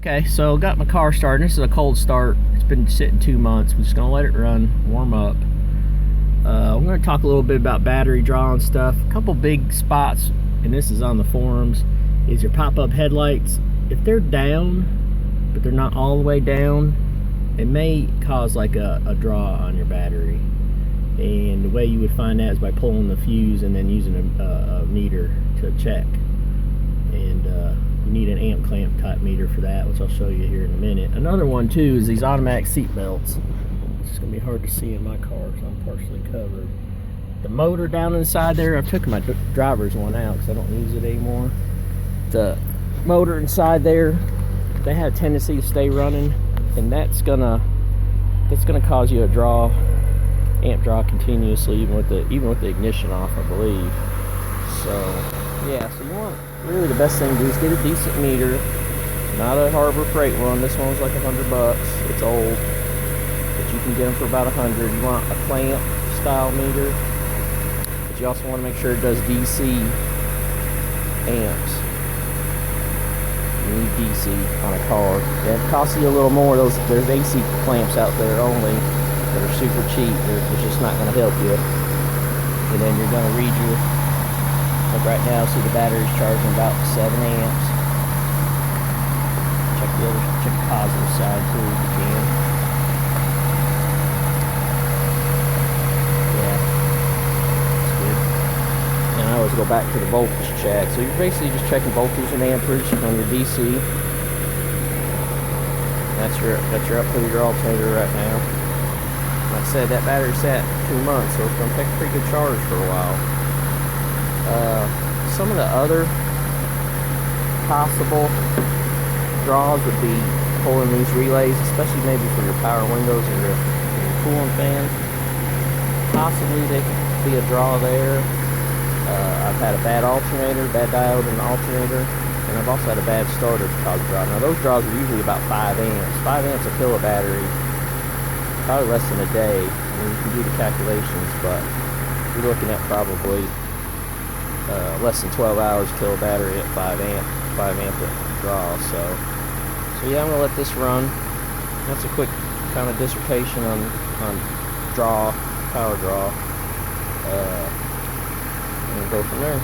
Okay, so got my car started. This is a cold start. It's been sitting 2 months. We're just gonna let it run, warm up. We're gonna talk a little bit about battery draw and stuff. A couple big spots, and this is on the forums, is your pop-up headlights. If they're down, but they're not all the way down, it may cause like a draw on your battery. And the way you would find that is by pulling the fuse and then using a meter to check. And you need an amp clamp type meter for that, which I'll show you here in a minute. Another one too is these automatic seat belts. It's gonna be hard to see in my car because I'm partially covered. The motor down inside there, I've taken my driver's one out because I don't use it anymore. The motor inside there, they have a tendency to stay running, and that's gonna cause you a amp draw continuously, even with the ignition off, I believe. So yeah, so you want, really the best thing to do is get a decent meter, not a Harbor Freight one. This one's like $100. It's old, but you can get them for about $100. You want a clamp style meter, but you also want to make sure it does DC amps. You need DC on a car. It costs you a little more. There's AC clamps out there only that are super cheap. They're just not going to help you. And then you're going to read your, like right now, see the battery's charging about 7 amps. Check the positive side too if you can. Yeah, that's good. And I always go back to the voltage check. So you're basically just checking voltage and amperage on your DC. That's your upload your alternator right now. Like I said, that battery sat 2 months, so it's going to take a pretty good charge for a while. Some of the other possible draws would be pulling these relays, especially maybe for your power windows or your cooling fan. Possibly they could be a draw there. I've had a bad alternator, bad diode in the alternator, and I've also had a bad starter cause a draw. Now those draws are usually about 5 amps. 5 amps will kill a battery probably less than a day. I mean, you can do the calculations, but you're looking at probably less than 12 hours to kill a battery at 5 amp draw. So yeah, I'm gonna let this run. That's a quick kind of dissertation on power draw. And we'll go from there.